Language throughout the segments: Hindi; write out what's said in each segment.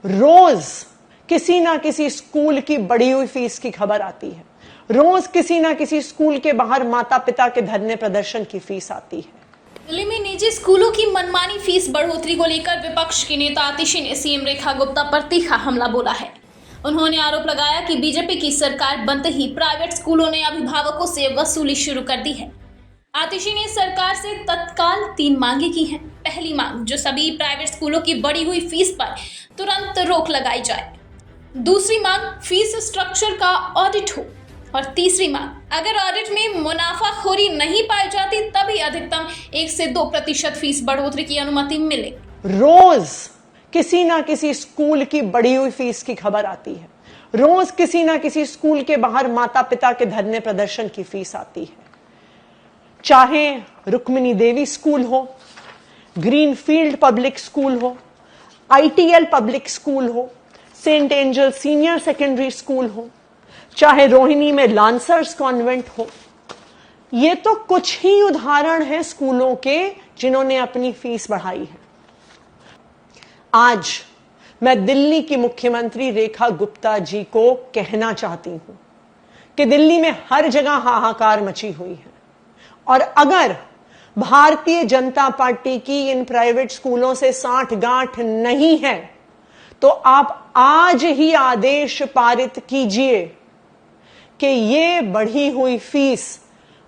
रोज किसी ना किसी स्कूल की बढ़ी हुई फीस की खबर आती है। रोज किसी ना किसी स्कूल के बाहर माता पिता के धरने प्रदर्शन की फीस आती है। दिल्ली में निजी स्कूलों की मनमानी फीस बढ़ोतरी को लेकर विपक्ष की नेता आतिशी ने सीएम रेखा गुप्ता पर तीखा हमला बोला है। उन्होंने आरोप लगाया कि बीजेपी की सरकार बनते ही प्राइवेट स्कूलों ने अभिभावकों से वसूली शुरू कर दी है। आतिशी ने सरकार से तत्काल 3 मांगे की हैं। पहली मांग, जो सभी प्राइवेट स्कूलों की बढ़ी हुई फीस पर तुरंत रोक लगाई जाए। दूसरी मांग, फीस स्ट्रक्चर का ऑडिट हो। और तीसरी मांग, अगर ऑडिट में मुनाफाखोरी नहीं पाई जाती तभी अधिकतम 1 से 2% फीस बढ़ोतरी की अनुमति मिले। रोज किसी ना किसी स्कूल की बढ़ी हुई फीस की खबर आती है। रोज किसी ना किसी स्कूल के बाहर माता पिता के धरने प्रदर्शन की फीस आती है। चाहे रुक्मिणी देवी स्कूल हो, ग्रीनफील्ड पब्लिक स्कूल हो, आईटीएल पब्लिक स्कूल हो, saint Angel senior secondary school हो, चाहे रोहिणी में लांसर्स कॉन्वेंट हो। ये तो कुछ ही उदाहरण हैं स्कूलों के जिन्होंने अपनी फीस बढ़ाई है। आज मैं दिल्ली की मुख्यमंत्री रेखा गुप्ता जी को कहना चाहती हूं कि दिल्ली में हर जगह हाहाकार मची हुई है और अगर भारतीय जनता पार्टी की इन प्राइवेट स्कूलों से साठगांठ नहीं है तो आप आज ही आदेश पारित कीजिए कि ये बढ़ी हुई फीस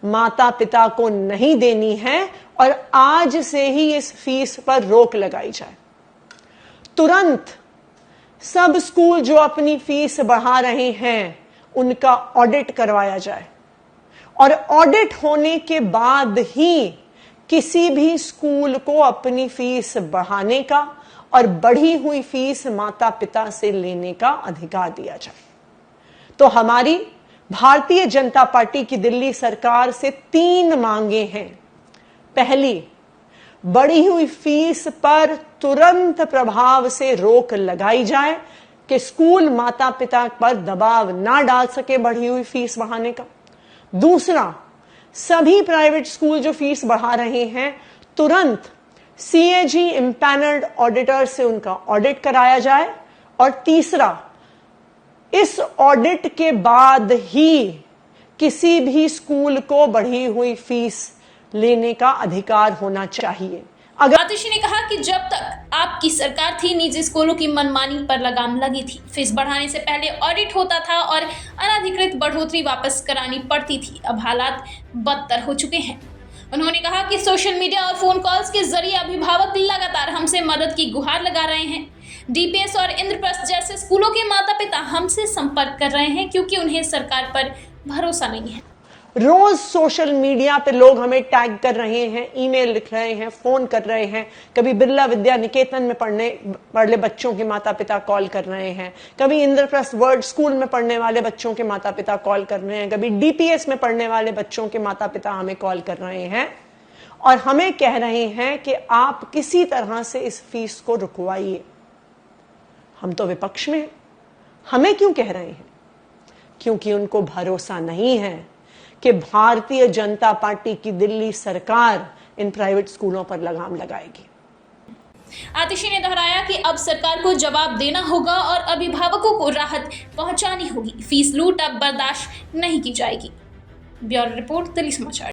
माता पिता को नहीं देनी है और आज से ही इस फीस पर रोक लगाई जाए। तुरंत सब स्कूल जो अपनी फीस बढ़ा रहे हैं उनका ऑडिट करवाया जाए और ऑडिट होने के बाद ही किसी भी स्कूल को अपनी फीस बढ़ाने का और बढ़ी हुई फीस माता पिता से लेने का अधिकार दिया जाए। तो हमारी भारतीय जनता पार्टी की दिल्ली सरकार से 3 मांगे हैं। पहली, बढ़ी हुई फीस पर तुरंत प्रभाव से रोक लगाई जाए कि स्कूल माता पिता पर दबाव ना डाल सके बढ़ी हुई फीस बढ़ाने का। दूसरा, सभी प्राइवेट स्कूल जो फीस बढ़ा रहे हैं तुरंत सीएजी इम्पैनल्ड ऑडिटर से उनका ऑडिट कराया जाए। और तीसरा, इस ऑडिट के बाद ही किसी भी स्कूल को बढ़ी हुई फीस लेने का अधिकार होना चाहिए। आतिशी ने कहा कि जब तक आपकी सरकार थी निजी स्कूलों की मनमानी पर लगाम लगी थी। फीस बढ़ाने से पहले ऑडिट होता था और अनधिकृत बढ़ोतरी वापस करानी पड़ती थी। अब हालात बदतर हो चुके हैं। उन्होंने कहा कि सोशल मीडिया और फोन कॉल्स के जरिए अभिभावक लगातार हमसे मदद की गुहार लगा रहे हैं। डीपीएस और इंद्रप्रस्थ जैसे स्कूलों के माता पिता हमसे संपर्क कर रहे हैं क्योंकि उन्हें सरकार पर भरोसा नहीं है। रोज सोशल मीडिया पे लोग हमें टैग कर रहे हैं, ईमेल लिख रहे हैं, फोन कर रहे हैं। कभी बिरला विद्या निकेतन में पढ़ने बच्चों के माता पिता कॉल कर रहे हैं, कभी इंद्रप्रस्थ वर्ल्ड स्कूल में पढ़ने वाले बच्चों के माता पिता कॉल कर रहे हैं, कभी डीपीएस में पढ़ने वाले बच्चों के माता पिता हमें कॉल कर रहे हैं और हमें कह रहे हैं कि आप किसी तरह से इस फीस को रुकवाइए। हम तो विपक्ष में हैं, हमें क्यों कह रहे हैं? क्योंकि उनको भरोसा नहीं है कि भारतीय जनता पार्टी की दिल्ली सरकार इन प्राइवेट स्कूलों पर लगाम लगाएगी। आतिशी ने दोहराया कि अब सरकार को जवाब देना होगा और अभिभावकों को राहत पहुंचानी होगी। फीस लूट अब बर्दाश्त नहीं की जाएगी। ब्यूरो रिपोर्ट, दिल्ली समाचार।